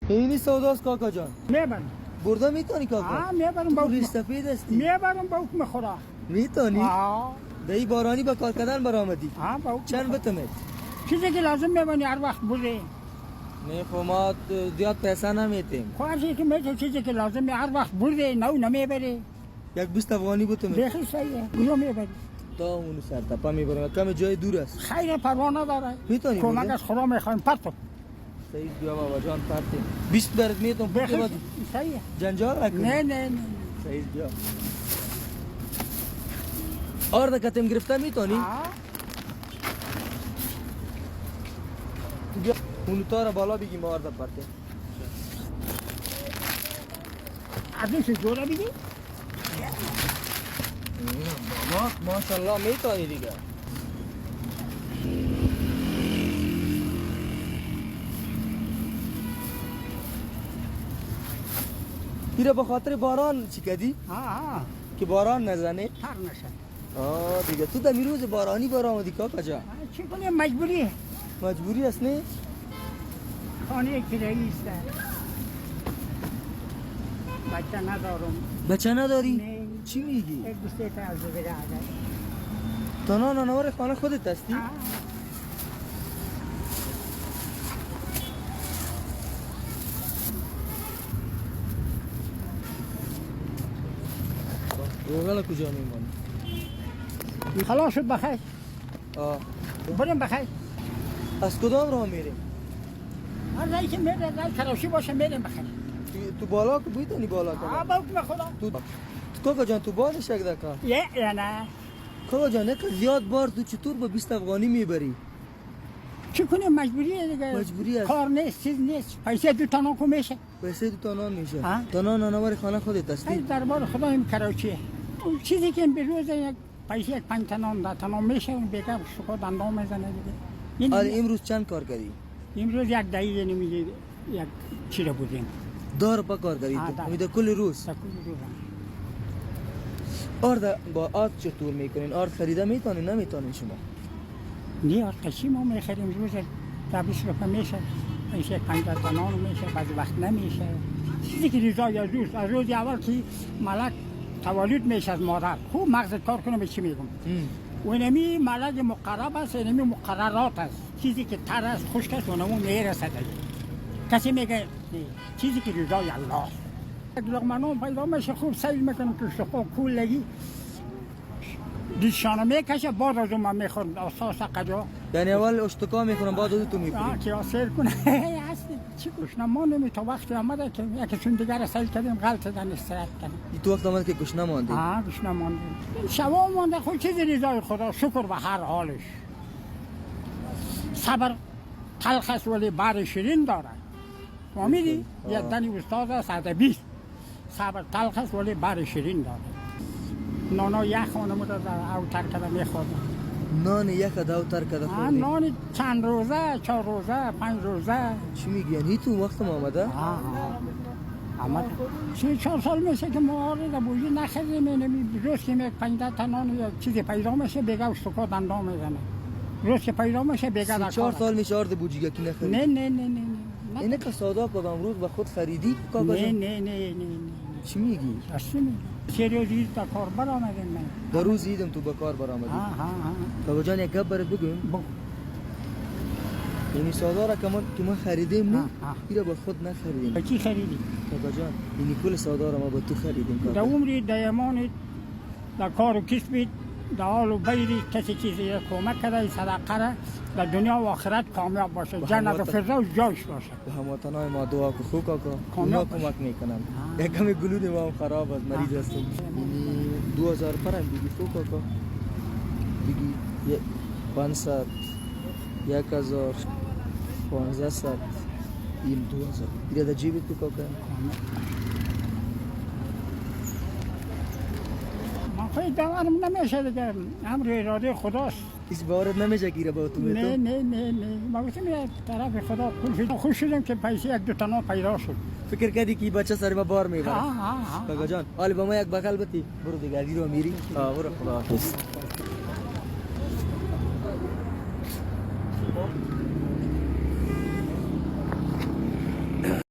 اینی سوداست کاکا جان. میبرم. برده میتونی کاکا؟ میبرم با ریش سفید هستی. میبرم با حکم خدا. میتونی؟ دایی بارانی با کار کردن برآمدی. با حکم چند بتمید؟ چیزی که لازم میبینی هر وقت بوده. نه خب ما زیاد پیسه نمیتیم. خواهشی که میتونی چیزی که لازم هر وقت بوده نمیبری. یک 20 افغانی بتمید. بخی صحیحه. کجا میبری؟ تا اون سر تپا میبرم. کم جای دور است. خیر پروا نداره. میتونی؟ کمک از خدا میخوایم پرتو. صحیح بیا بابا جان پرتیم. 20 برات میتونم. بخی صحیحه. جنجال نکنی. نه. صحیح بیا. آرد کتم گرفته میتونی؟ بیا اون تارا بالا بگیم آرد پرتیم. ازش جوره بگی؟ بابا ماشاءالله میتونی دیگه. ایره به خاطر باران چی کردی؟ که باران نزنه؟ تر نشه. دیگه تو دمی روز بارانی برآمدی کاکا جان. چی کنیم مجبوریه. مجبوری است نه؟ خانه کرایی است. بچه ندارم. بچه نداری؟ نه. چی میگی؟ یک دوسته تا از دیگه آدم. تنها نانوار خانه خودت هستی؟ روغل کجا میمانی؟ خلاص شد بخیر. بریم بخیر. از کدام راه میریم؟ هر رایی که میره رای کراشی باشه میریم بخیر. تو بالا که بایدانی بالا کنم؟ با حکم خدا. تو کاکا جان تو بالش یک دکا؟ یا نه. کاکا جان یک زیاد بار تو چطور با 20 افغانی میبری؟ چی کنیم مجبوریه دیگه. مجبوری است. کار نیست چیز نیست. پیسه دو تانان کو میشه. پیسه دو تانان میشه. تانان نانوار خانه خودت هستی؟ دربار خدا این کراچیه. چیزی که به روز یک پیسه یک 5 تانان 10 تانان میشه اون بیکار شکر دندان میزنه دیگه. آره امروز چند کار کردی؟ امروز یک دقیقه نمیگه یک چی رو بودیم. دار پا کار کردی تو؟ امید کل روز؟ کل روز. آرد با آرد چطور میکنین؟ آرد خریده میتونین نمیتونین شما؟ نه آرد قشی ما میخریم روز تا 20 روپه میشه. پیسه 50 تانان میشه بعضی وقت نمیشه. چیزی که رضای از روز اول که ملک تولد میشه از مادر خوب مغزت کار کنه به چی میگم. و اینمی ملک مقرب است اینمی مقررات است. چیزی که تر است خشک است اونمو میرسد. کسی میگه چیزی که رضای الله است. یک لقمه نان پیدا میشه خوب سیل میکنم که شخو کولگی دیشانه میکشه بعد از اون من میخورم اساس قجا. یعنی اول اشتکا میکنم بعد از تو میکنم. که سیر کنه هستی چی گوشنا ما نمی تا وقتی آمده که یکیشون دیگر سیل کردیم غلط دن استراحت کنیم. تو وقت آمد که گوشنا ماندی؟ گوشنا ماندیم. شوا مانده خود چیز رضای خدا شکر به هر حالش. صبر تلخ است ولی بار شیرین داره. فهمیدی؟ یک دنی استاد است ادبی. صبر تلخ است ولی بار شیرین داره. نانا یک خانم رو اوتر کرده میخوردم. نان یک اوتر کرده خوردی؟ نان چند روزه، 4 روزه، 5 روزه. چی میگی؟ یعنی تو وقت ما آمده؟ آمده. 3-4 سال میشه که ما آرده بوجی نخریدیم اینمی روز که یک 15 تا نان یا چیزی پیدا میشه بیگه اشتکا دندان میزنه. روز که پیدا میشه بیگه دکار. 4 سال میشه آرد بوجیگه که نخرید؟ نه. اینه که سودا کدام امروز به خود خریدی کاکا جان؟ نه. چی میگی؟ راست میگی. سریوز عید تا کار برآمدیم من. در روز عیدم تو به کار برآمدی؟ کاکا جان یک گپ برات بگم؟ یعنی سودا را که ما خریدیم نه؟ ایرا به خود نخریدیم. به کی خریدی؟ کاکا جان یعنی کل سودا را ما به تو خریدیم کاکا. در عمری دیمانی در کار و کسبی در حال و بیری کسی چیزی کمک کرده صدقه را در دنیا و آخرت کامیاب باشه. جنت و فردوس جایش باشه. به هموطنای ما دعا کن خوب کاکا. اونا کمک میکنن. یک کمی گلوی ما هم خراب است مریض هستم. یعنی 2000 پرم بگی خوب کاکا. بگی 500 1000 1500 این 2000 ایره در جیبت کو کاکا. خیلی دارم نمیشه دیگه امر اراده خداست. هیچ باورت نمیشه که با تو میتون؟ نه ما گفتم طرف خدا خوش شدیم که پیسه 1-2 تا پیدا شد. فکر کردی که بچه سر ما بار میبره؟ کاکا جان حالا با ما یک بغل بتی برو دیگه رو میری. برو خدا حافظ.